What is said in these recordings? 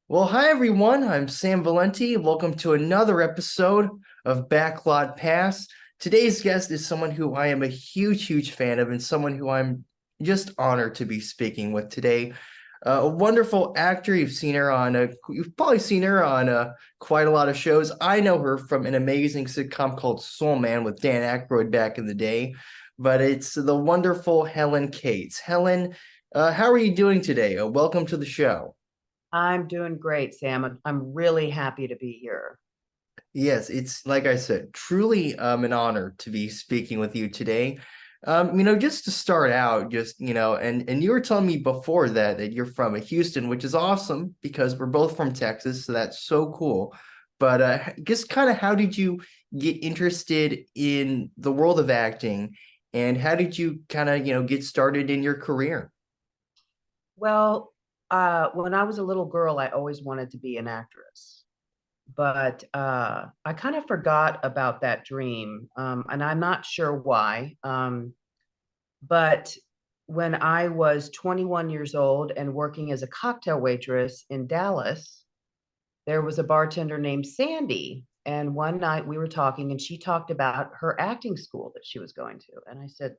Well, hi everyone. I'm Sam Valenti. Welcome to another episode of Backlot Pass. Today's guest is someone who I am a huge fan of and someone who I'm just honored to be speaking with today. A wonderful actor. You've probably seen her on quite a lot of shows. I know her from an amazing sitcom called Soul Man with Dan Aykroyd back in the day, but it's the wonderful Helen Cates. Helen, how are you doing today? Welcome to the show. I'm doing great, Sam. I'm really happy to be here. Yes, it's like I said, truly an honor to be speaking with you today. Just to start out, and you were telling me before that you're from Houston, which is awesome because we're both from Texas, so that's so cool. But just kind of how did you get interested in the world of acting, and how did you kind of, get started in your career? Well, when I was a little girl, I always wanted to be an actress, but I kind of forgot about that dream, and I'm not sure why. But when I was 21 years old and working as a cocktail waitress in Dallas, there was a bartender named Sandy. And one night we were talking, and she talked about her acting school that she was going to. And I said,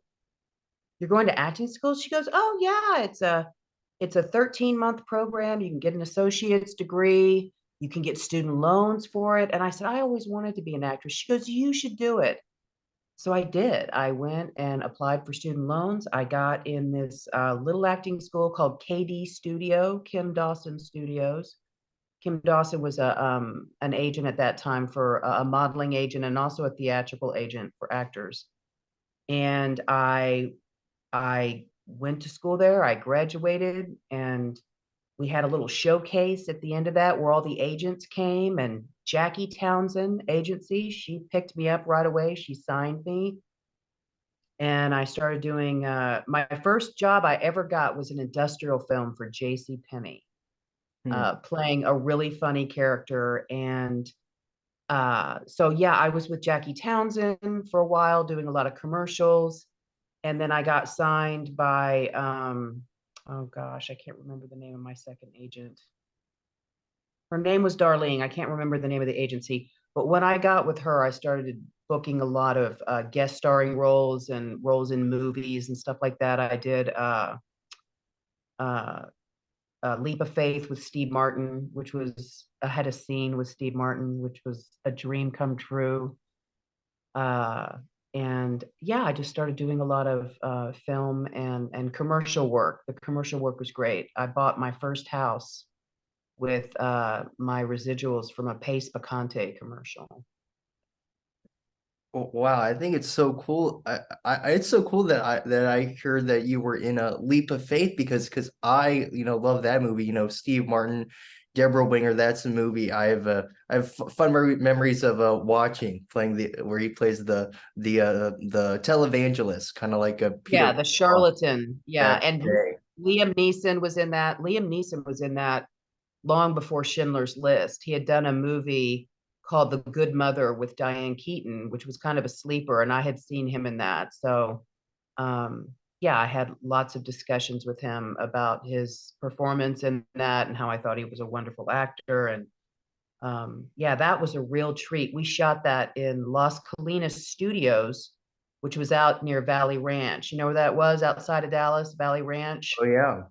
"You're going to acting school?" She goes, "Oh yeah, it's a 13-month program. You can get an associate's degree. You can get student loans for it." And I said, "I always wanted to be an actress." She goes, "You should do it." So I did. I went and applied for student loans. I got in this little acting school called KD Studio, Kim Dawson Studios. Kim Dawson was an agent at that time for a modeling agent and also a theatrical agent for actors. And I went to school there. I graduated, and we had a little showcase at the end of that where all the agents came. And Jackie Townsend agency, she picked me up right away. She signed me, and I started doing. My first job I ever got was an industrial film for J.C. Penney, Hmm. playing a really funny character. And so yeah, I was with Jackie Townsend for a while, doing a lot of commercials. And then I got signed by oh gosh, I can't remember the name of my second agent. Her name was Darlene. I can't remember the name of the agency. But when I got with her, I started booking a lot of guest starring roles and roles in movies and stuff like that. I did uh, Leap of Faith with Steve Martin, which was I had a scene with Steve Martin, which was a dream come true. Uh, and yeah, I just started doing a lot of film and commercial work. The commercial work was great. I bought my first house with my residuals from a Pace Picante commercial. Wow, I think it's so cool. It's so cool that I heard that you were in a Leap of Faith because I love that movie. Steve Martin, Deborah Winger. That's a movie I have fun memories of watching playing the where he plays the televangelist, kind of like a Peter Yeah, the Pan charlatan. Yeah, back in the and day. Liam Neeson was in that. Liam Neeson was in that long before Schindler's List. He had done a movie called The Good Mother with Diane Keaton, which was kind of a sleeper, and I had seen him in that. So, yeah, I had lots of discussions with him about his performance in that and how I thought he was a wonderful actor. And yeah, that was a real treat. We shot that in Las Colinas Studios, which was out near Valley Ranch. You know where that was outside of Dallas, Valley Ranch? Oh yeah.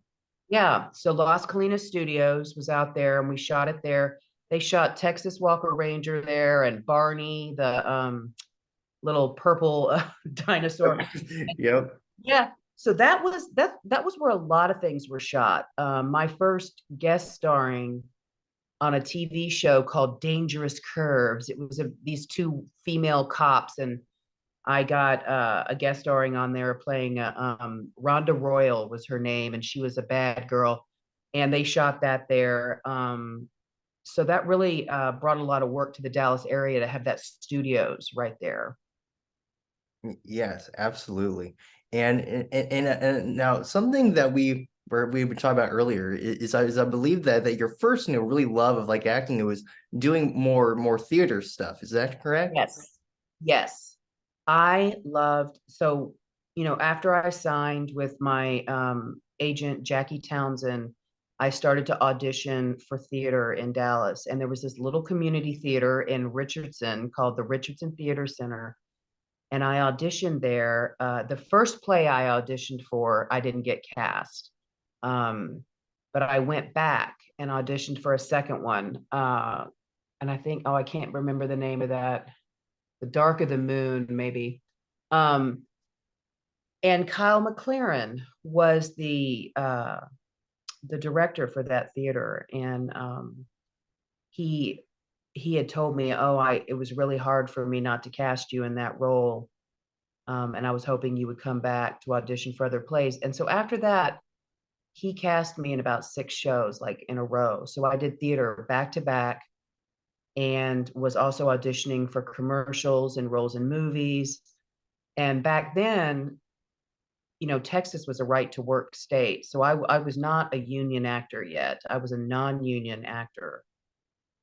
Yeah, so Las Colinas Studios was out there and we shot it there. They shot Texas Walker Ranger there and Barney, the little purple dinosaur. Yep. Yeah, so that was where a lot of things were shot. My first guest starring on a TV show called Dangerous Curves. It was these two female cops, and I got a guest starring on there playing Rhonda Royal was her name, and she was a bad girl, and they shot that there. So that really brought a lot of work to the Dallas area to have that studios right there. Yes, absolutely. And now something that we were talking about earlier is I believe that your first really love of like acting it was doing more theater stuff. Is that correct? Yes. Yes. I loved, so, after I signed with my agent, Jackie Townsend, I started to audition for theater in Dallas. And there was this little community theater in Richardson called the Richardson Theater Center. And I auditioned there. The first play I auditioned for, I didn't get cast. But I went back and auditioned for a second one. And I think, oh, I can't remember the name of that. The Dark of the Moon, maybe. Um, and Kyle McLaren was the director for that theater, and he he had told me, oh, I it was really hard for me not to cast you in that role, and I was hoping you would come back to audition for other plays. And so after that, he cast me in about 6 shows, like in a row. So I did theater back to back, and was also auditioning for commercials and roles in movies. And back then, Texas was a right to work state. So I was not a union actor yet. I was a non-union actor.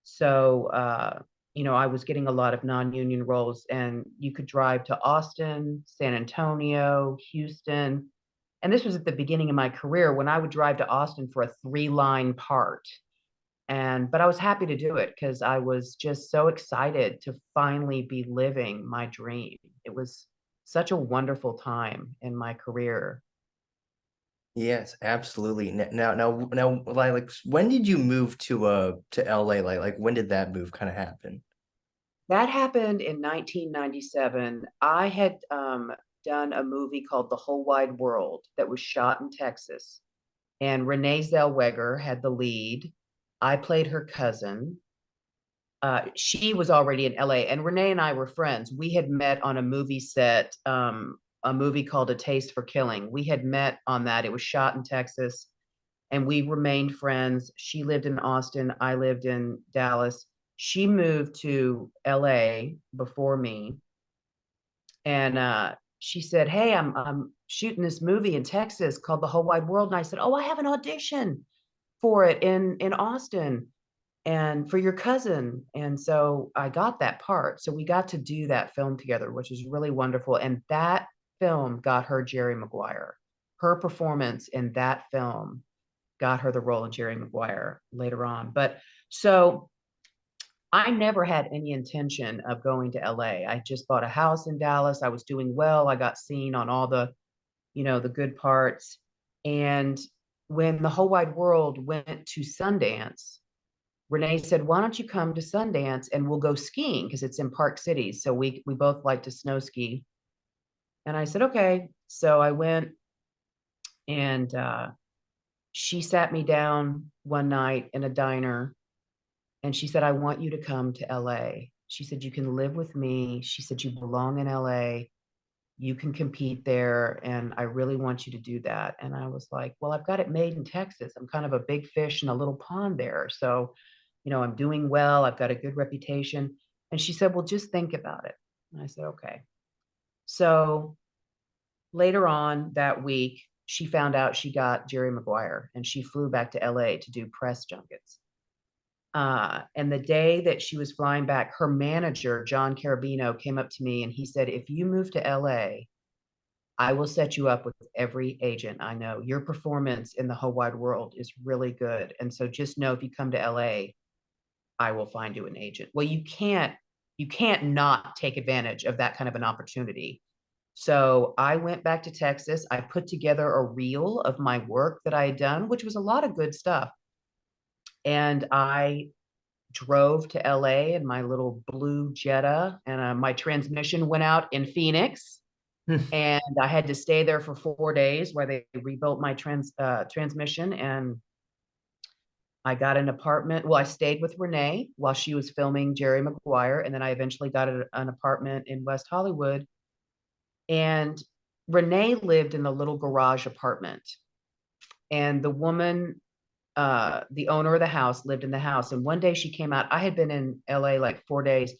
So, I was getting a lot of non-union roles, and you could drive to Austin, San Antonio, Houston. And this was at the beginning of my career when I would drive to Austin for a 3-line part. But I was happy to do it because I was just so excited to finally be living my dream. It was such a wonderful time in my career. Yes, absolutely. Now, like, when did you move to LA? Like when did that move kind of happen? That happened in 1997. I had done a movie called The Whole Wide World that was shot in Texas, and Renée Zellweger had the lead. I played her cousin. She was already in LA, and Renee and I were friends. We had met on a movie set, a movie called A Taste for Killing. We had met on that. It was shot in Texas, and we remained friends. She lived in Austin. I lived in Dallas. She moved to LA before me, and she said, "Hey, I'm shooting this movie in Texas called The Whole Wide World." And I said, "Oh, I have an audition for it in Austin and for your cousin." And so I got that part. So we got to do that film together, which was really wonderful. And that film got her Jerry Maguire. Her performance in that film got her the role of Jerry Maguire later on. But so I never had any intention of going to LA. I just bought a house in Dallas. I was doing well. I got seen on all the good parts. And when the whole wide world went to Sundance, Renee said, "Why don't you come to Sundance and we'll go skiing because it's in Park City." So we both like to snow ski. And I said, "Okay." So I went, and she sat me down one night in a diner, and she said, "I want you to come to LA." She said, "You can live with me." She said, "You belong in LA. You can compete there. And I really want you to do that." And I was like, "Well, I've got it made in Texas. I'm kind of a big fish in a little pond there. So, I'm doing well. I've got a good reputation." And she said, "Well, just think about it." And I said, "Okay." So later on that week, she found out she got Jerry Maguire, and she flew back to LA to do press junkets. And the day that she was flying back, her manager, John Carabino, came up to me and he said, "If you move to LA, I will set you up with every agent I know. Your performance in the whole wide world is really good. And so just know if you come to LA, I will find you an agent." Well, you can't not take advantage of that kind of an opportunity. So I went back to Texas. I put together a reel of my work that I had done, which was a lot of good stuff. And I drove to LA in my little blue Jetta, and my transmission went out in Phoenix, and I had to stay there for 4 days while they rebuilt my transmission. And I got an apartment. Well, I stayed with Renee while she was filming Jerry Maguire, and then I eventually got an apartment in West Hollywood. And Renee lived in the little garage apartment, and the woman, the owner of the house, lived in the house. And one day she came out. I had been in LA like 4 days,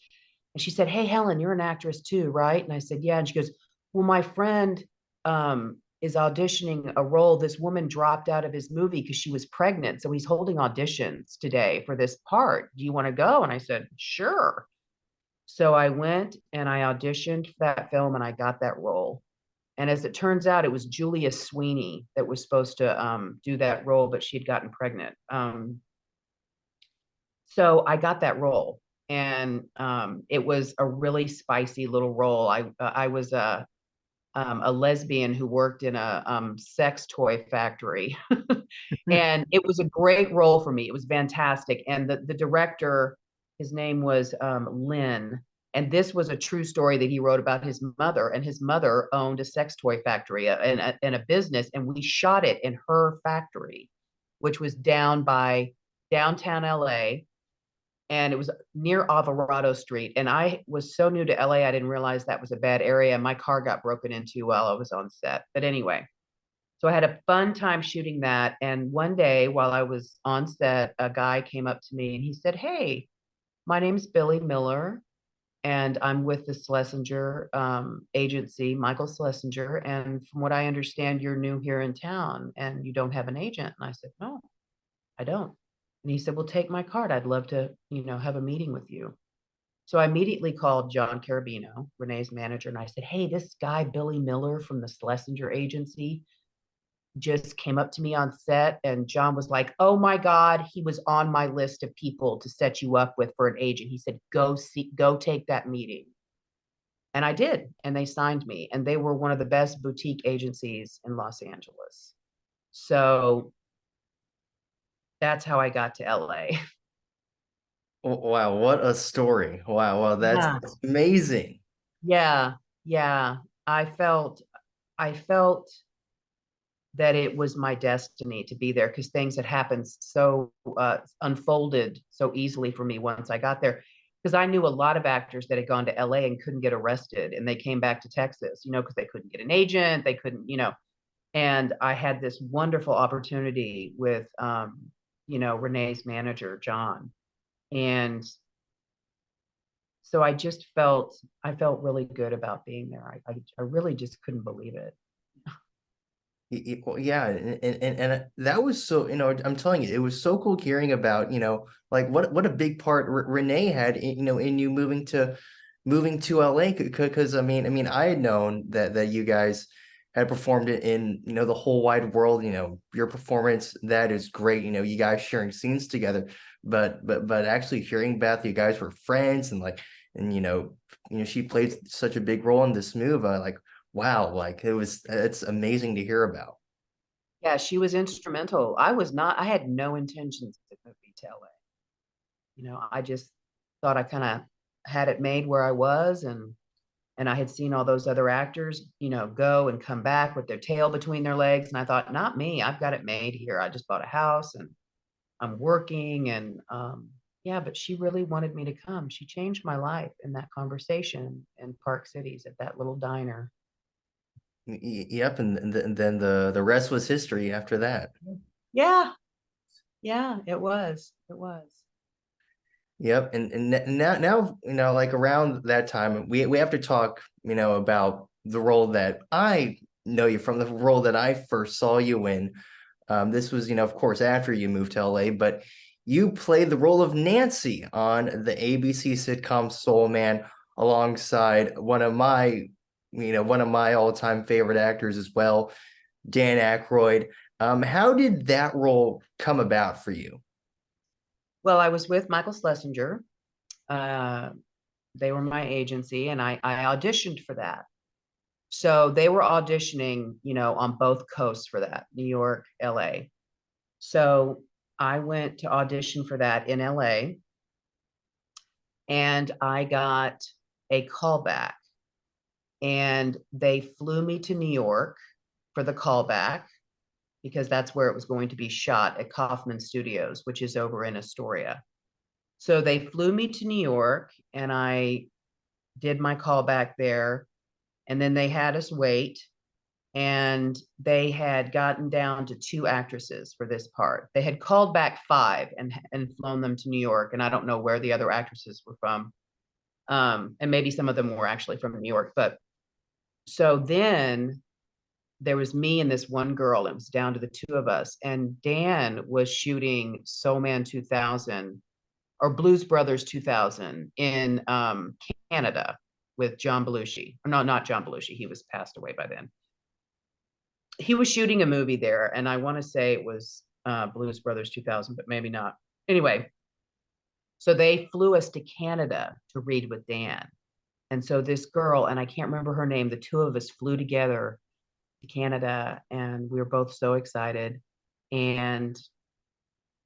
and she said, "Hey, Helen, you're an actress too, right?" And I said, "Yeah." And she goes, "Well, my friend is auditioning a role. This woman dropped out of his movie because she was pregnant. So he's holding auditions today for this part. Do you want to go?" And I said, "Sure." So I went and I auditioned for that film, and I got that role. And as it turns out, it was Julia Sweeney that was supposed to do that role, but she'd gotten pregnant. So I got that role, and it was a really spicy little role. I was a lesbian who worked in a sex toy factory, and it was a great role for me. It was fantastic, and the director, his name was Lynn, and this was a true story that he wrote about his mother, and his mother owned a sex toy factory and a business, and we shot it in her factory, which was down by downtown LA, and it was near Alvarado Street. And I was so new to LA, I didn't realize that was a bad area. My car got broken into while I was on set. But anyway, so I had a fun time shooting that. And one day while I was on set, a guy came up to me and he said, "Hey, my name's Billy Miller, and I'm with the Schlesinger agency, Michael Schlesinger. And from what I understand, you're new here in town and you don't have an agent." And I said, "No, I don't." And he said, "Well, take my card. I'd love to, have a meeting with you." So I immediately called John Carabino, Renee's manager, and I said, "Hey, this guy, Billy Miller from the Schlesinger agency, just came up to me on set." And John was like, "Oh my God, he was on my list of people to set you up with for an agent." He said, go take that meeting." And I did. And they signed me. And they were one of the best boutique agencies in Los Angeles. So that's how I got to LA. Wow, what a story. Wow, that's Yeah. amazing. Yeah. Yeah. I felt I felt that it was my destiny to be there because things had happened so unfolded so easily for me once I got there. Because I knew a lot of actors that had gone to LA and couldn't get arrested, and they came back to Texas, because they couldn't get an agent, they couldn't, and I had this wonderful opportunity with, Renee's manager, John. And so I felt really good about being there. I really just couldn't believe it. Well, yeah, and that was so, I'm telling you, it was so cool hearing about, like what a big part Renee had, in you moving to LA, because I mean, I had known that you guys had performed it in, the whole wide world, your performance, that is great, you guys sharing scenes together, but actually hearing about you guys were friends, and like, and she played such a big role in this move, like, wow, like it's amazing to hear about. Yeah, she was instrumental. I had no intentions of moving to LA. I just thought I kind of had it made where I was, and I had seen all those other actors, go and come back with their tail between their legs. And I thought, not me. I've got it made here. I just bought a house and I'm working. And yeah, but she really wanted me to come. She changed my life in that conversation in Park Cities at that little diner. Yep, and then the rest was history after that. Yeah, yeah, it was. It was. Yep, and now like around that time, we have to talk, about the role that I know you from, the role that I first saw you in. This was, of course, after you moved to LA, but you played the role of Nancy on the ABC sitcom Soul Man, alongside one of my all-time favorite actors as well, Dan Aykroyd. How did that role come about for you? Well, I was with Michael Schlesinger. Uh, they were my agency, and I auditioned for that. So they were auditioning, on both coasts for that, New York, LA. So I went to audition for that in LA, and I got a callback, and they flew me to New York for the callback because that's where it was going to be shot at Kaufman Studios, which is over in Astoria. So they flew me to New York, and I did my callback there, and then they had us wait, and they had gotten down to two actresses for this part. They had called back five and flown them to New York, and I don't know where the other actresses were from. And maybe some of them were actually from New York. But so then there was me and this one girl. It was down to the two of us, and Dan was shooting Soul Man 2000 or Blues Brothers 2000 in Canada with John Belushi. No, not John Belushi. He was passed away by then. he was shooting a movie there, and I want to say it was Blues Brothers 2000, but maybe not. Anyway, so they flew us to Canada to read with Dan. And so this girl, and I can't remember her name, the two of us flew together to Canada, and we were both so excited. And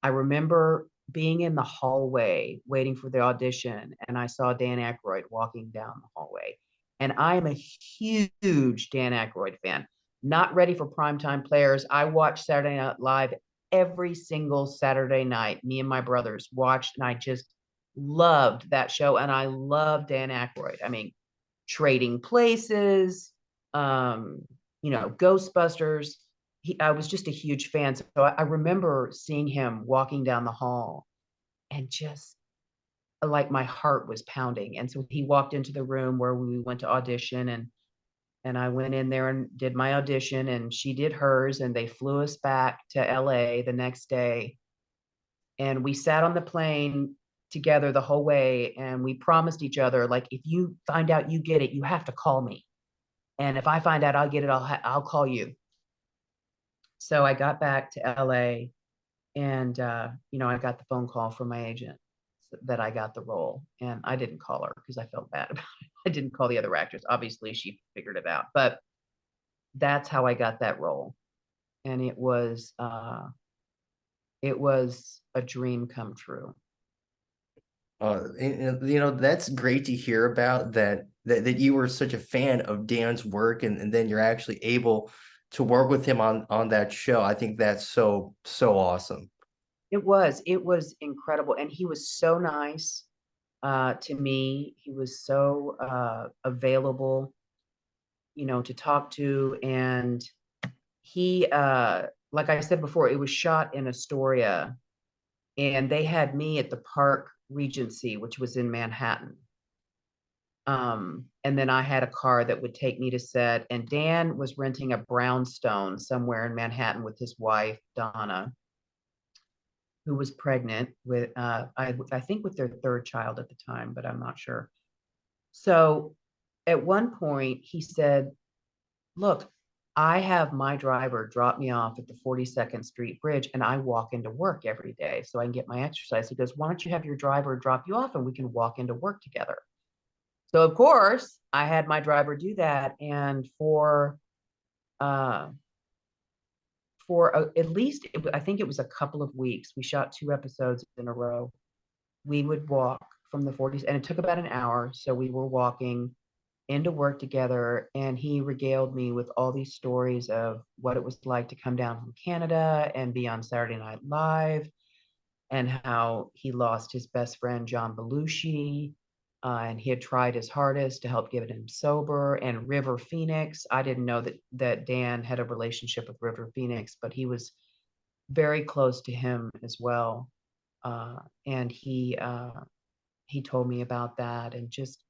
I remember being in the hallway waiting for the audition, and I saw Dan Aykroyd walking down the hallway. And I am a huge Dan Aykroyd fan. Not ready for primetime players. I watched Saturday Night Live every single Saturday night. Me and my brothers watched, and I just loved that show. And I love Dan Aykroyd. I mean, Trading Places, um, Ghostbusters. I was just a huge fan. So I remember seeing him walking down the hall and just like my heart was pounding. And so he walked into the room where we went to audition, and I went in there and did my audition, and she did hers, and they flew us back to LA the next day. And we sat on the plane together the whole way, and we promised each other, like, if you find out you get it, you have to call me. And if I find out I'll get it, I'll call you. So I got back to LA, and I got the phone call from my agent that I got the role, and I didn't call her because I felt bad about it. I didn't call the other actress. Obviously, she figured it out, but that's how I got that role, and it was a dream come true. That's great to hear about that you were such a fan of Dan's work, and then you're actually able to work with him on that show. I think that's so awesome. It was incredible, and he was so nice to me. He was so available, to talk to, and he like I said before, it was shot in Astoria, and they had me at the Park Regency, which was in Manhattan. And then I had a car that would take me to set, and Dan was renting a brownstone somewhere in Manhattan with his wife, Donna, who was pregnant with, I think with their third child at the time, but I'm not sure. So at one point he said, look, I have my driver drop me off at the 42nd Street Bridge, and I walk into work every day so I can get my exercise. He goes, why don't you have your driver drop you off and we can walk into work together? So of course I had my driver do that. And uh, at least, I think it was a couple of weeks, we shot 2 episodes in a row. We would walk from the 40s, and it took about an hour. So we were walking into work together, and he regaled me with all these stories of what it was like to come down from Canada and be on Saturday Night Live, and how he lost his best friend John Belushi, and he had tried his hardest to help get him sober. And River Phoenix, I didn't know that Dan had a relationship with River Phoenix, but he was very close to him as well. And he told me about that, and just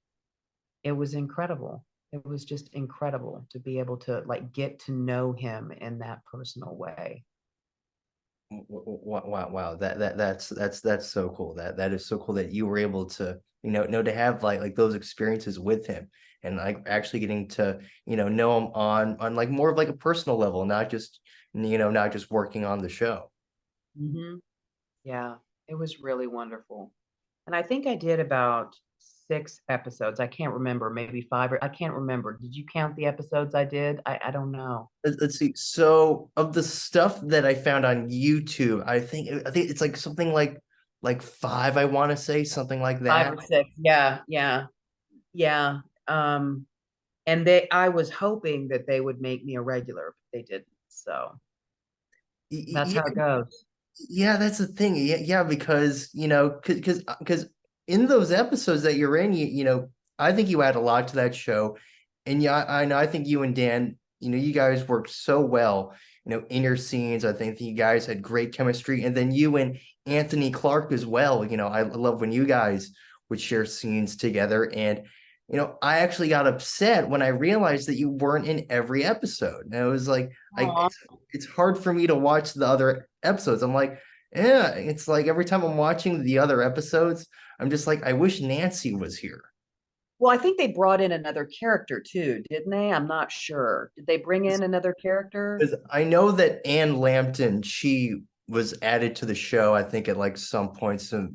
it was incredible. It was just incredible to be able to like get to know him in that personal way. Wow. That's so cool. That is so cool that you were able to, to have like those experiences with him, and like actually getting to, know him on like more of like a personal level, not just working on the show. Hmm. Yeah, it was really wonderful. And I think I did about 6 episodes. I can't remember, maybe five, or I can't remember. Did you count the episodes I did? I don't know. Let's see. So of the stuff that I found on YouTube, I think it's like something like five, I want to say something like Five that. or six. Yeah, yeah, yeah. And I was hoping that they would make me a regular, but they didn't. So that's how it goes. Yeah, that's the thing. Yeah, because because in those episodes that you're in, I think you add a lot to that show, and yeah, I know I think you and Dan, you guys worked so well, in your scenes. I think you guys had great chemistry, and then you and Anthony Clark as well. I love when you guys would share scenes together, and I actually got upset when I realized that you weren't in every episode. And it was like, Aw. it's hard for me to watch the other episodes. I'm like, yeah, it's like every time I'm watching the other episodes, I'm just like, I wish Nancy was here. Well, I think they brought in another character too, didn't they? I'm not sure. Did they bring in another character? Because I know that Ann Lambton, she was added to the show, I think at like some points. And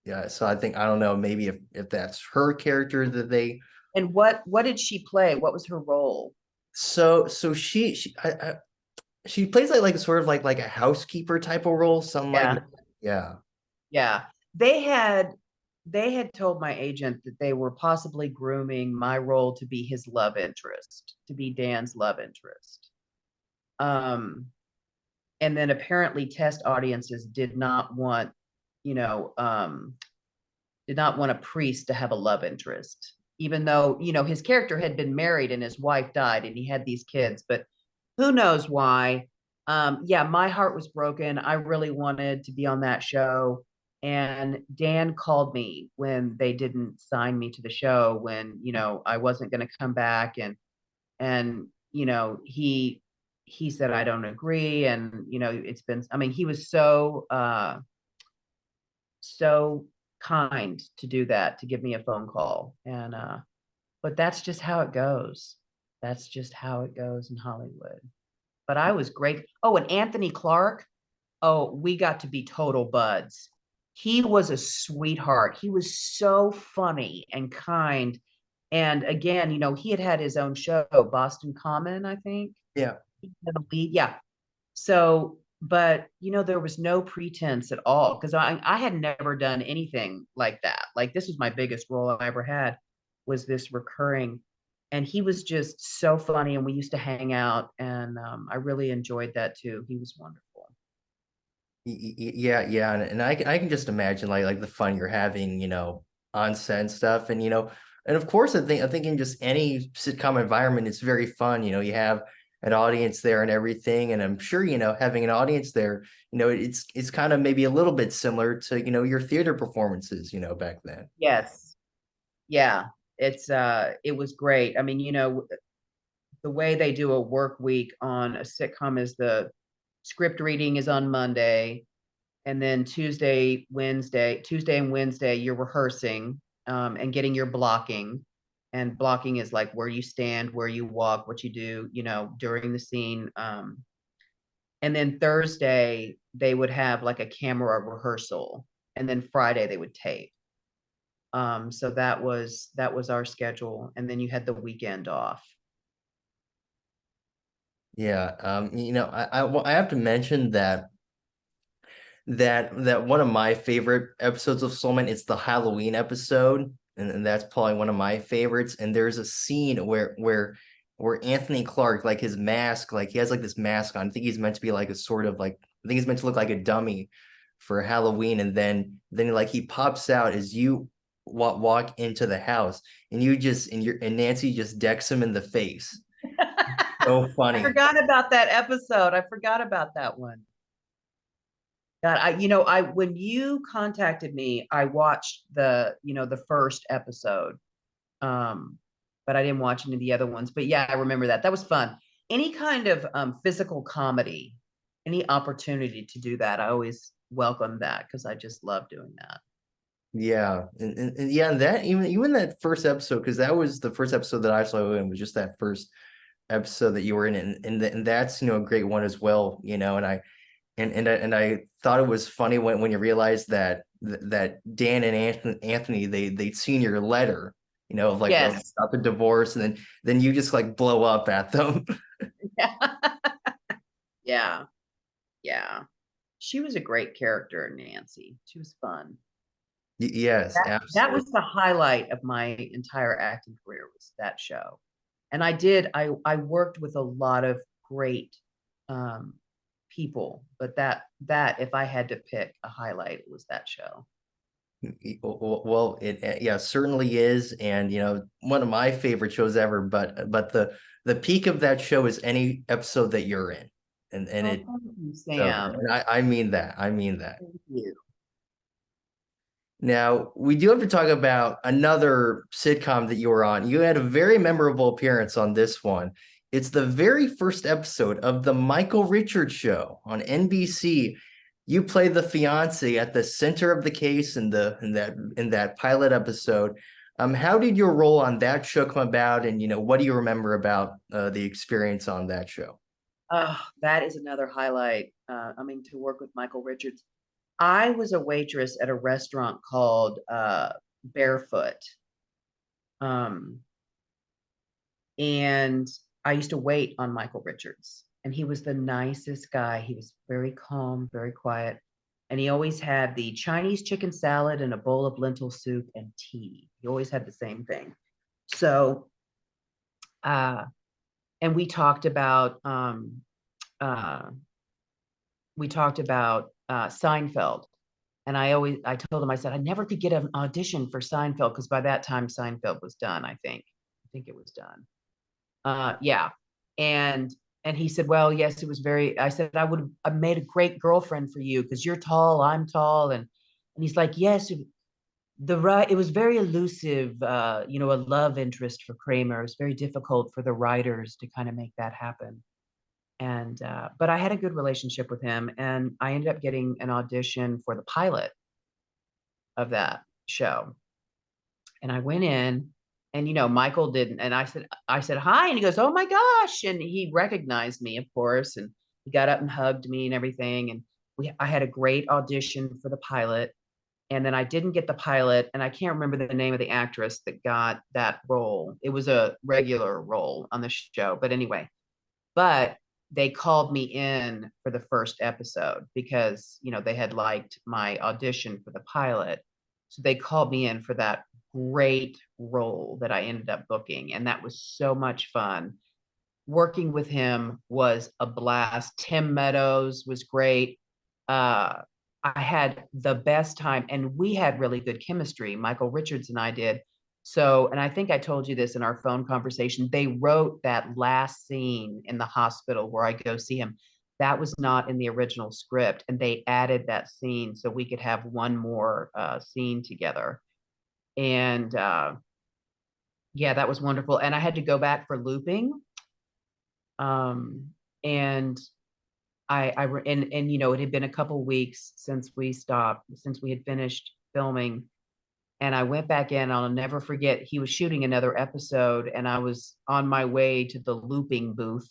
yeah, so I think I don't know, maybe if that's her character that they And what did she play? What was her role? so she plays like sort of like a housekeeper type of role, something like Yeah. that. Yeah. Yeah. They had told my agent that they were possibly grooming my role to be his love interest, to be Dan's love interest. Um, and then apparently test audiences did not want, you know, did not want a priest to have a love interest, even though, his character had been married and his wife died and he had these kids, but who knows why. Yeah, my heart was broken. I really wanted to be on that show. And Dan called me when they didn't sign me to the show, when, I wasn't going to come back. And, he said, I don't agree. And, it's been, I mean, he was so kind to do that, to give me a phone call. And but that's just how it goes. That's just how it goes in Hollywood. But I was great. Oh, and Anthony Clark. Oh, we got to be total buds. He was a sweetheart. He was so funny and kind. And again, he had his own show, Boston Common, I think. Yeah. He had a lead. Yeah. So, but there was no pretense at all, because I had never done anything like that. Like, this was my biggest role I ever had, was this recurring. And he was just so funny, and we used to hang out, and I really enjoyed that too. He was wonderful. Yeah, yeah, and I can just imagine like the fun you're having, on set and stuff, and and of course I think in just any sitcom environment, it's very fun. You have an audience there and everything, and I'm sure having an audience there, it's kind of maybe a little bit similar to your theater performances, back then. Yes. Yeah. It was great. I mean, the way they do a work week on a sitcom is the script reading is on Monday, and then Tuesday and Wednesday, you're rehearsing, and getting your blocking. And blocking is like where you stand, where you walk, what you do, during the scene. And then Thursday, they would have like a camera rehearsal, and then Friday they would tape. So that was our schedule, and then you had the weekend off. Yeah, well, I have to mention that one of my favorite episodes of Soul Man, it's the Halloween episode, and that's probably one of my favorites. And there's a scene where Anthony Clark, like his mask, like he has like this mask on. I think he's meant to be like a sort of like, I think he's meant to look like a dummy for Halloween, and then like he pops out as you walk into the house, and and Nancy just decks him in the face. So I funny. forgot about that episode. I forgot about that one. God, I when you contacted me, I watched the first episode. Um, but I didn't watch any of the other ones. But yeah, I remember that. That was fun. Any kind of physical comedy, any opportunity to do that, I always welcome that, because I just love doing that. Yeah, and yeah, and that even that first episode, because that was the first episode that I saw, and was just that first episode that you were in, and that's a great one as well, and I thought it was funny when you realized that Dan and Anthony, they'd seen your letter, of like Yes. about the divorce, and then you just like blow up at them. Yeah. Yeah. She was a great character, Nancy. She was fun. Yes, That absolutely. was the highlight of my entire acting career, was that show. And I worked with a lot of great um, people, but that if I had to pick a highlight, it was that show. Well, it yeah, certainly is, and one of my favorite shows ever. But the peak of that show is any episode that you're in, and Oh, it thank you, so, Sam. and I mean that. I mean that. Thank you. Now, we do have to talk about another sitcom that you were on. You had a very memorable appearance on this one. It's the very first episode of the Michael Richards Show on NBC. You play the fiance at the center of the case in that pilot episode. How did your role on that show come about, and what do you remember about the experience on that show? Oh, that is another highlight. To work with Michael Richards. I was a waitress at a restaurant called Barefoot. Um, and I used to wait on Michael Richards, and he was the nicest guy. He was very calm, very quiet, and he always had the Chinese chicken salad and a bowl of lentil soup and tea. He always had the same thing. So, uh, and uh, we talked about Seinfeld, and I told him, I said I never could get an audition for Seinfeld because by that time Seinfeld was done. I think it was done. Yeah. And he said, well, yes, it was very, I said, I made a great girlfriend for you because you're tall, I'm tall. And he's like, yes, it was very elusive, a love interest for Kramer. It was very difficult for the writers to kind of make that happen. But I had a good relationship with him, and I ended up getting an audition for the pilot of that show. And I went in, and Michael didn't. And I said hi, and he goes, "Oh my gosh!" And he recognized me, of course, and he got up and hugged me and everything. And I had a great audition for the pilot, and then I didn't get the pilot, and I can't remember the name of the actress that got that role. It was a regular role on the show, but anyway. But they called me in for the first episode because they had liked my audition for the pilot, so they called me in for that great role that I ended up booking, and that was so much fun. Working with him was a blast. Tim Meadows was great. uh I had the best time, and we had really good chemistry, Michael Richards and I did. So, and I think I told you this in our phone conversation, they wrote that last scene in the hospital where I go see him. That was not in the original script, and they added that scene so we could have one more scene together. And yeah, that was wonderful. And I had to go back for looping. Um, and it had been a couple weeks since we had finished filming, and I went back in. I'll never forget, he was shooting another episode, and I was on my way to the looping booth,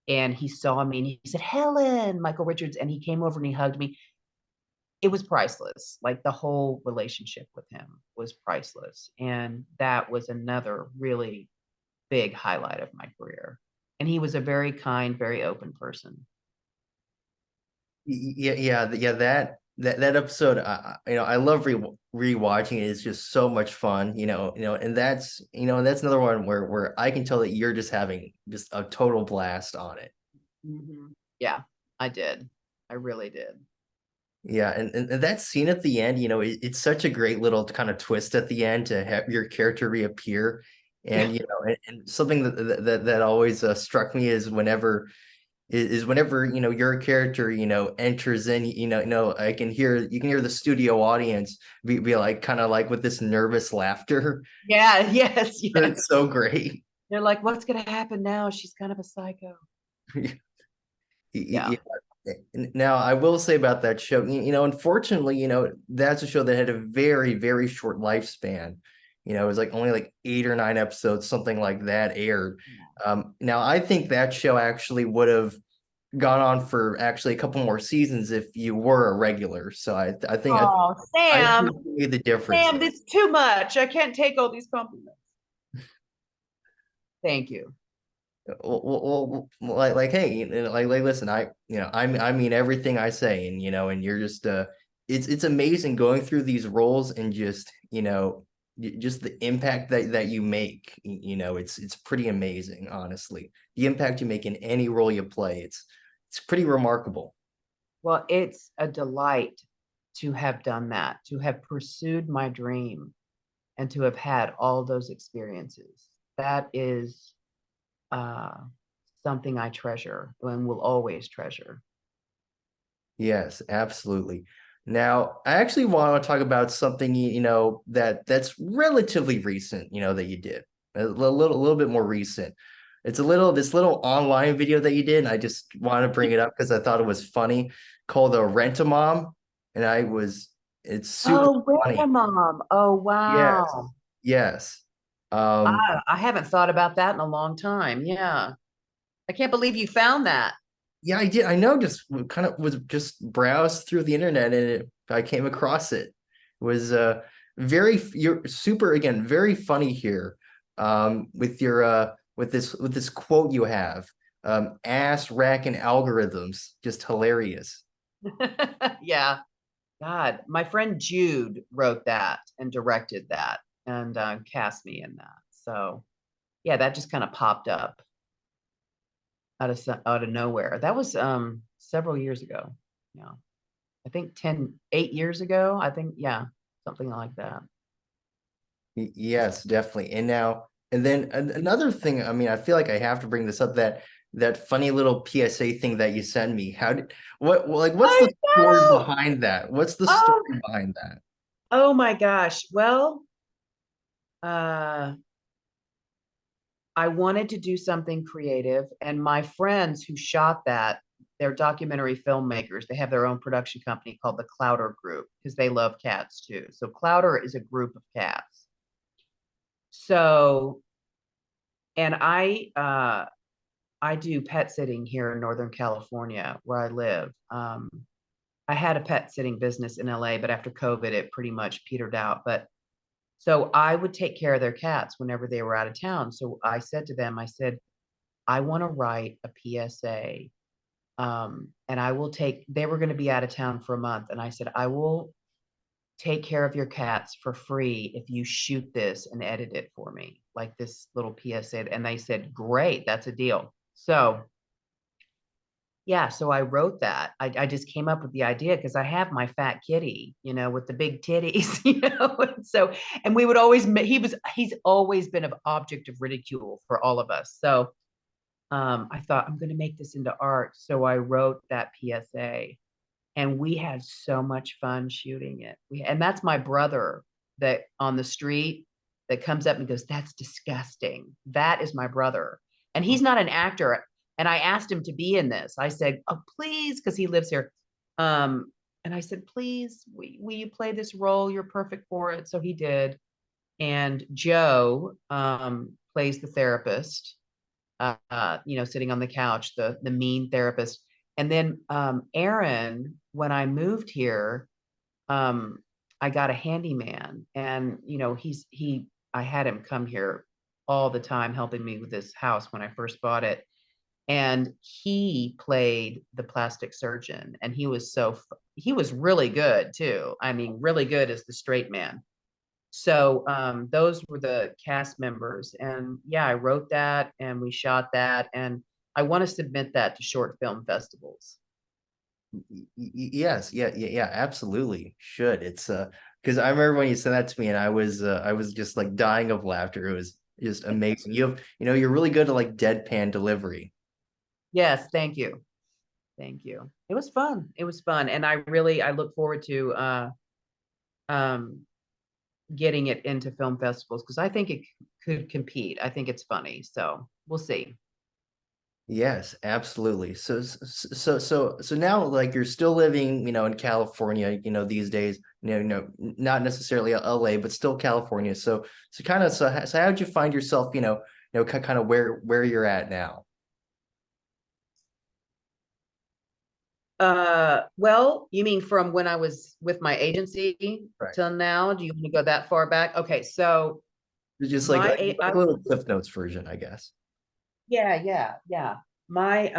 and he saw me and he said, "Helen," Michael Richards, and he came over and he hugged me. It was priceless. Like, the whole relationship with him was priceless, and that was another really big highlight of my career. And he was a very kind, very open person. Yeah. That episode, I love rewatching it. It's just so much fun, and that's another one where I can tell that you're just having just a total blast on it. Yeah, I did. I really did. Yeah, and that scene at the end, it's such a great little kind of twist at the end to have your character reappear. Yeah. And something that always struck me is whenever your character enters in, I can hear you can hear the studio audience be like kind of like with this nervous laughter. Yeah, yes, yes. It's so great. They're like, what's gonna happen now? She's kind of a psycho. Yeah. Yeah. Now, I will say about that show, unfortunately, that's a show that had a very, very short lifespan. It was like only like 8 or 9 episodes, something like that aired. Now, I think that show actually would have gone on for actually a couple more seasons if you were a regular. So Oh, I Sam, appreciate the difference Sam, there. this is too much. I can't take all these compliments. Thank you. Like, hey, listen, I mean everything I say, and you're just, it's amazing going through these roles and just, just the impact that you make. It's pretty amazing, honestly. The impact you make in any role you play, it's pretty remarkable. Well, it's a delight to have done that, to have pursued my dream, and to have had all those experiences. That is uh, something I treasure and will always treasure. Yes, absolutely. Now, I actually want to talk about something that's relatively recent, that you did. A little bit more recent. It's this little online video that you did, and I just want to bring it up because I thought it was funny, called a Rent-A-Mom, and it's super Oh, Rent a funny. Mom. Oh, Yes. wow. Yes. Um, I haven't thought about that in a long time. Yeah. I can't believe you found that. yeah, I did. I know. Just kind of was just browsed through the internet, and I came across it. It was you're super again, very funny here. With your with this quote you have, ass racking algorithms, just hilarious. Yeah. God, my friend Jude wrote that and directed that and cast me in that. So yeah, that just kind of popped up out of nowhere. That was several years ago. Yeah. I think 8 years ago. I think, yeah, something like that. Yes, definitely. And now, and then another thing, I mean, I feel like I have to bring this up, that funny little PSA thing that you send me. What's I the story know. behind that? What's the story Oh, behind that? oh my gosh. Well, uh, I wanted to do something creative, and my friends who shot that, they're documentary filmmakers. They have their own production company called the Clowder Group because they love cats too. So Clowder is a group of cats. So, and I do pet sitting here in Northern California where I live. I had a pet sitting business in LA, but after COVID, it pretty much petered out. But so I would take care of their cats whenever they were out of town. So I said to them, I said, I want to write a PSA. And I will take, they were going to be out of town for a month. And I said, I will take care of your cats for free if you shoot this and edit it for me, like this little PSA. And they said, great, that's a deal. So yeah, so I wrote that. I just came up with the idea because I have my fat kitty, with the big titties, And so, and we would always, he's always been an object of ridicule for all of us. So I thought I'm going to make this into art. So I wrote that PSA, and we had so much fun shooting it. And that's my brother that on the street that comes up and goes, "That's disgusting." That is my brother, and he's not an actor. And I asked him to be in this. I said, "Oh, please," because he lives here. Um, and I said, "Please, will you play this role? You're perfect for it." So he did. And Joe plays the therapist, sitting on the couch, the mean therapist. And then Aaron, when I moved here, um, I got a handyman, and I had him come here all the time, helping me with this house when I first bought it. And he played the plastic surgeon, and he was really good too. I mean, really good as the straight man. So those were the cast members. And yeah, I wrote that and we shot that. And I want to submit that to short film festivals. Yes, yeah, absolutely. Should. It's because I remember when you sent that to me and I was just like dying of laughter. It was just amazing. You're really good at like deadpan delivery. Yes, thank you. Thank you. It was fun. It was fun. And I look forward to um, getting it into film festivals because I think it could compete. I think it's funny. So we'll see. Yes, absolutely. So now like you're still living, in California, these days, not necessarily LA, but still California. So how'd you find yourself, kind of where you're at now? Well, you mean from when I was with my agency Right. till now? Do you want to go that far back? Okay, so It's just my like a little Cliff Notes version, I guess. yeah, yeah, yeah. My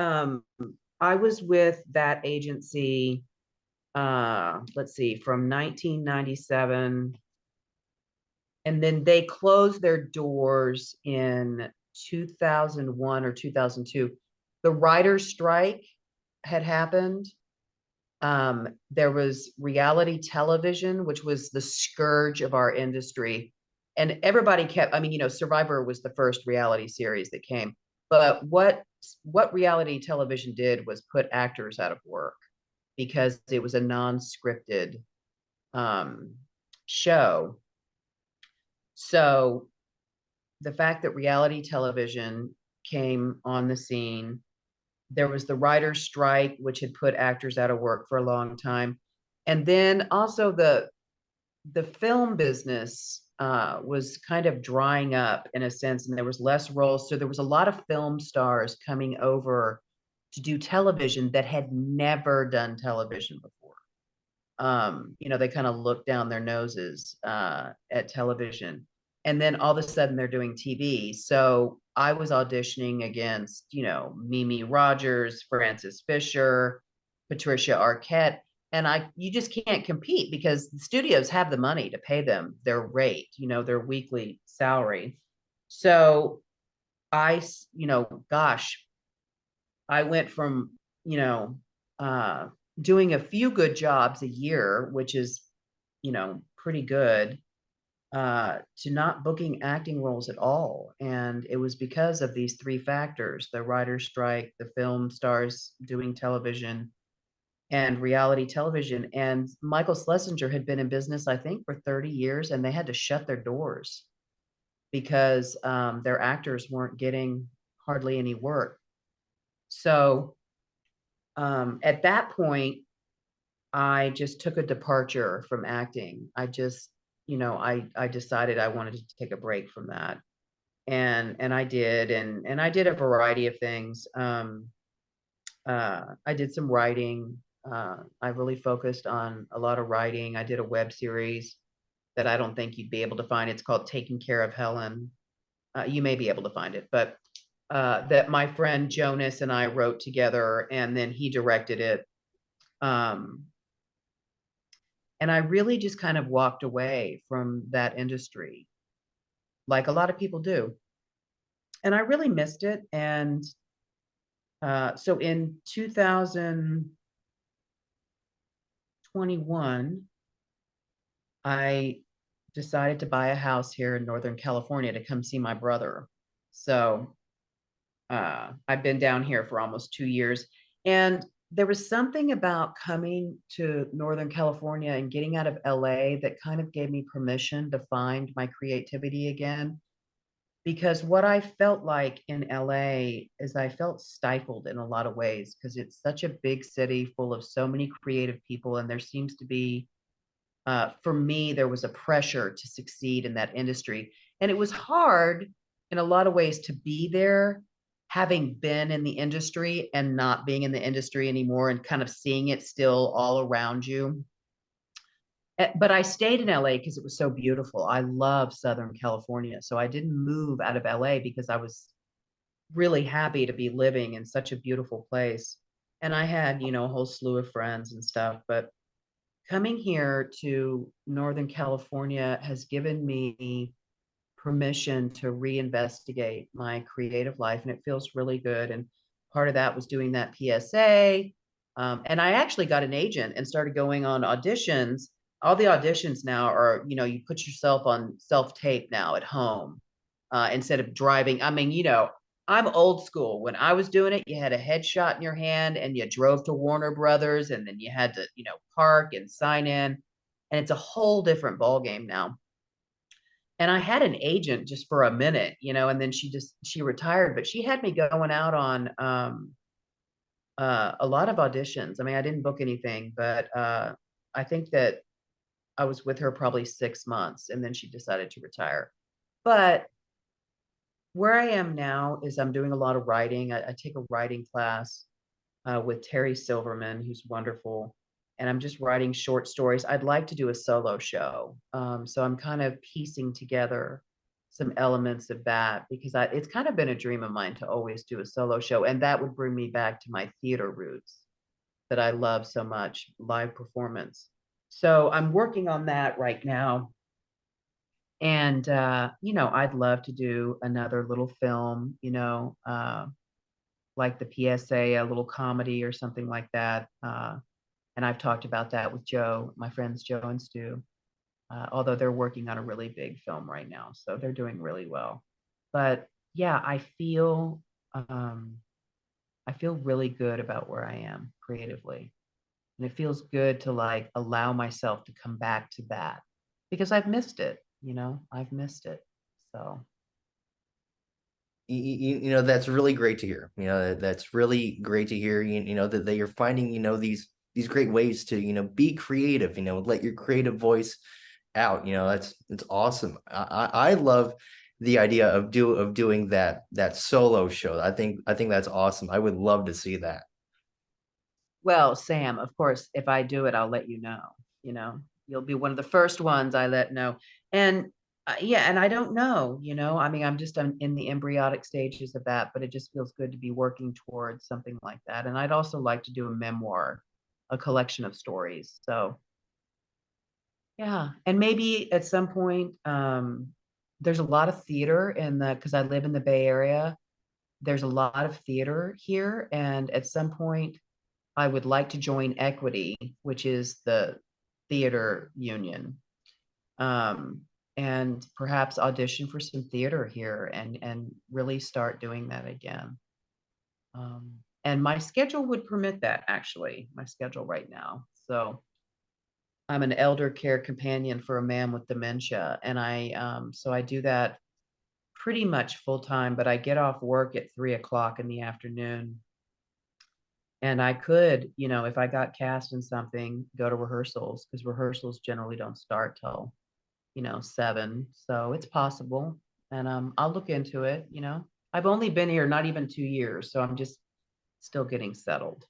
I was with that agency let's see, from 1997, and then they closed their doors in 2001 or 2002. The writer's strike had happened. There was reality television, which was the scourge of our industry. And everybody kept, I mean, Survivor was the first reality series that came. But what reality television did was put actors out of work because it was a non-scripted um, show. So the fact that reality television came on the scene, there was the writer's strike, which had put actors out of work for a long time. And then also the film business was kind of drying up in a sense, and there was less roles. So there was a lot of film stars coming over to do television that had never done television before. They kind of look down their noses at television. And then all of a sudden they're doing TV. So I was auditioning against, Mimi Rogers, Frances Fisher, Patricia Arquette. And you just can't compete because the studios have the money to pay them their rate, their weekly salary. So gosh, I went from, uh, doing a few good jobs a year, which is, pretty good, to not booking acting roles at all. And it was because of these three factors: the writer's strike, the film stars doing television, and reality television. And Michael Schlesinger had been in business, I think, for 30 years, and they had to shut their doors because their actors weren't getting hardly any work. So at that point, I just took a departure from acting. I decided I wanted to take a break from that. And I did, and I did a variety of things. I did some writing. I really focused on a lot of writing. I did a web series that I don't think you'd be able to find. It's called Taking Care of Helen. You may be able to find it, but that my friend Jonas and I wrote together, and then he directed it. And I really just kind of walked away from that industry, like a lot of people do. And I really missed it. And so in 2021, I decided to buy a house here in Northern California to come see my brother. So I've been down here for almost 2 years. And there was something about coming to Northern California and getting out of LA that kind of gave me permission to find my creativity again. Because what I felt like in LA is I felt stifled in a lot of ways because it's such a big city full of so many creative people. And there seems to be, for me, there was a pressure to succeed in that industry. And it was hard in a lot of ways to be there, having been in the industry and not being in the industry anymore and kind of seeing it still all around you. But I stayed in LA because it was so beautiful. I love Southern California. So I didn't move out of LA because I was really happy to be living in such a beautiful place. And I had, a whole slew of friends and stuff. But coming here to Northern California has given me permission to reinvestigate my creative life, and it feels really good. And part of that was doing that PSA. And I actually got an agent and started going on auditions. All the auditions now are, you put yourself on self-tape now at home instead of driving. I mean, I'm old school. When I was doing it, you had a headshot in your hand and you drove to Warner Brothers, and then you had to, park and sign in. And it's a whole different ballgame now. And I had an agent just for a minute, and then she retired, but she had me going out on a lot of auditions. I mean, I didn't book anything, but I think that I was with her probably 6 months, and then she decided to retire. But where I am now is I'm doing a lot of writing. I take a writing class with Terry Silverman, who's wonderful. And I'm just writing short stories. I'd like to do a solo show. So I'm kind of piecing together some elements of that because it's kind of been a dream of mine to always do a solo show. And that would bring me back to my theater roots that I love so much, live performance. So I'm working on that right now. And, I'd love to do another little film, like the PSA, a little comedy or something like that. And I've talked about that with Joe, my friends Joe and Stu, although they're working on a really big film right now, so they're doing really well. But yeah, I feel really good about where I am creatively, and it feels good to like allow myself to come back to that because I've missed it. I've missed it. So That's really great to hear. That's really great to hear. That you're finding these great ways to be creative. Let your creative voice out. It's awesome. I love the idea of doing that solo show. I think that's awesome. I would love to see that. Well, Sam, of course, if I do it, I'll let you know. You know, you'll be one of the first ones I let know. And yeah, and I don't know, I mean, I'm in the embryonic stages of that, but it just feels good to be working towards something like that. And I'd also like to do a memoir, a collection of stories. So yeah, and maybe at some point, there's a lot of theater because I live in the Bay Area. There's a lot of theater here, and at some point, I would like to join Equity, which is the theater union, um, and perhaps audition for some theater here and really start doing that again. And my schedule would permit that, actually, my schedule right now. So I'm an elder care companion for a man with dementia, and I do that pretty much full time, but I get off work at 3 o'clock in the afternoon. And I could, if I got cast in something, go to rehearsals because rehearsals generally don't start till, 7. So it's possible. And I'll look into it, I've only been here not even 2 years, so I'm just still getting settled.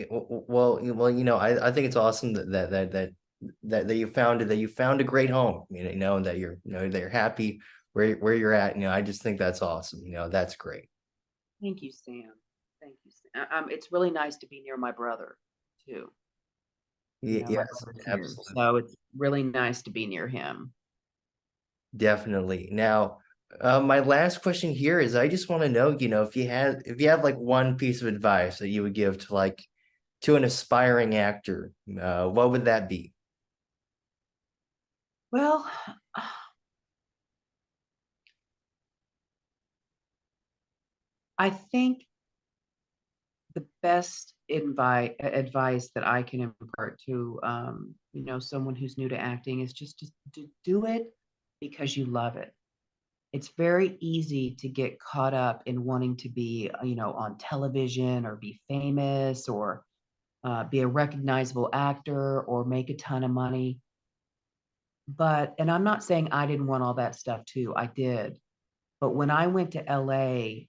Well, I think it's awesome that you found a great home, and that you're happy where you're at. I just think that's awesome. That's great. Thank you, Sam. Thank you, Sam. It's really nice to be near my brother too. My Yes, brother's here, absolutely. so it's really nice to be near him. Definitely. Now, my last question here is I just want to know, if you have like one piece of advice that you would give to an aspiring actor, what would that be? Well, I think the best advice that I can impart to someone who's new to acting is just to do it because you love it. It's very easy to get caught up in wanting to be on television or be famous or be a recognizable actor or make a ton of money. And I'm not saying I didn't want all that stuff too. I did. But when I went to LA,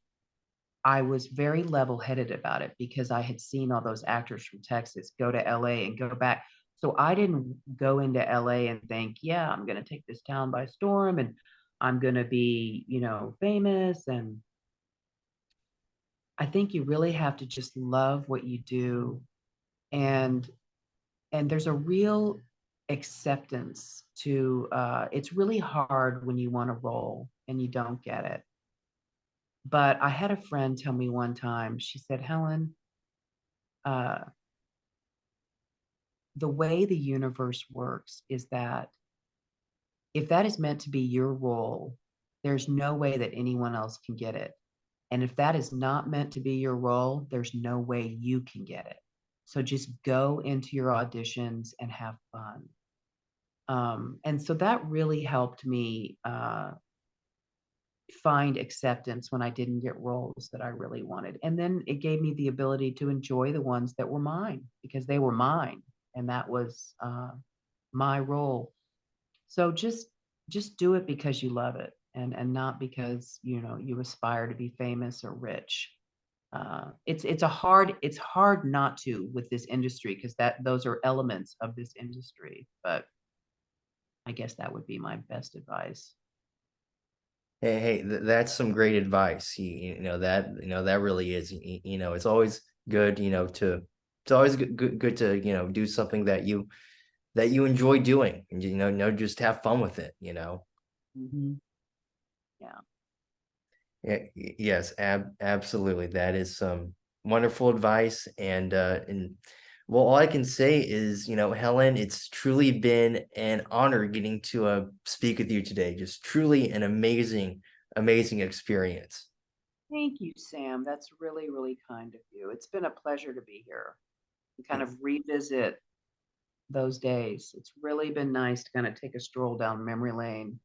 I was very level-headed about it because I had seen all those actors from Texas go to LA and go back. So I didn't go into LA and think, yeah, I'm going to take this town by storm and I'm going to be, famous. And I think you really have to just love what you do. And there's a real acceptance to it's really hard when you want to roll and you don't get it. But I had a friend tell me one time, she said, Helen, uh, the way the universe works is that if that is meant to be your role, there's no way that anyone else can get it. And if that is not meant to be your role, there's no way you can get it. So just go into your auditions and have fun. And so that really helped me find acceptance when I didn't get roles that I really wanted. And then it gave me the ability to enjoy the ones that were mine because they were mine. And that was my role. So just do it because you love it and not because you aspire to be famous or rich. It's hard not to with this industry because those are elements of this industry. But I guess that would be my best advice. Hey, that's some great advice. That really is. It's always good. It's always good to do something that you enjoy doing, and just have fun with it. Hmm. Yeah. Yes, absolutely. That is some wonderful advice. And well, all I can say is, Helen, it's truly been an honor getting to speak with you today. Just truly an amazing experience. Thank you, Sam. That's really, really kind of you. It's been a pleasure to be here and kind Y- of revisit those days. It's really been nice to kind of take a stroll down memory lane.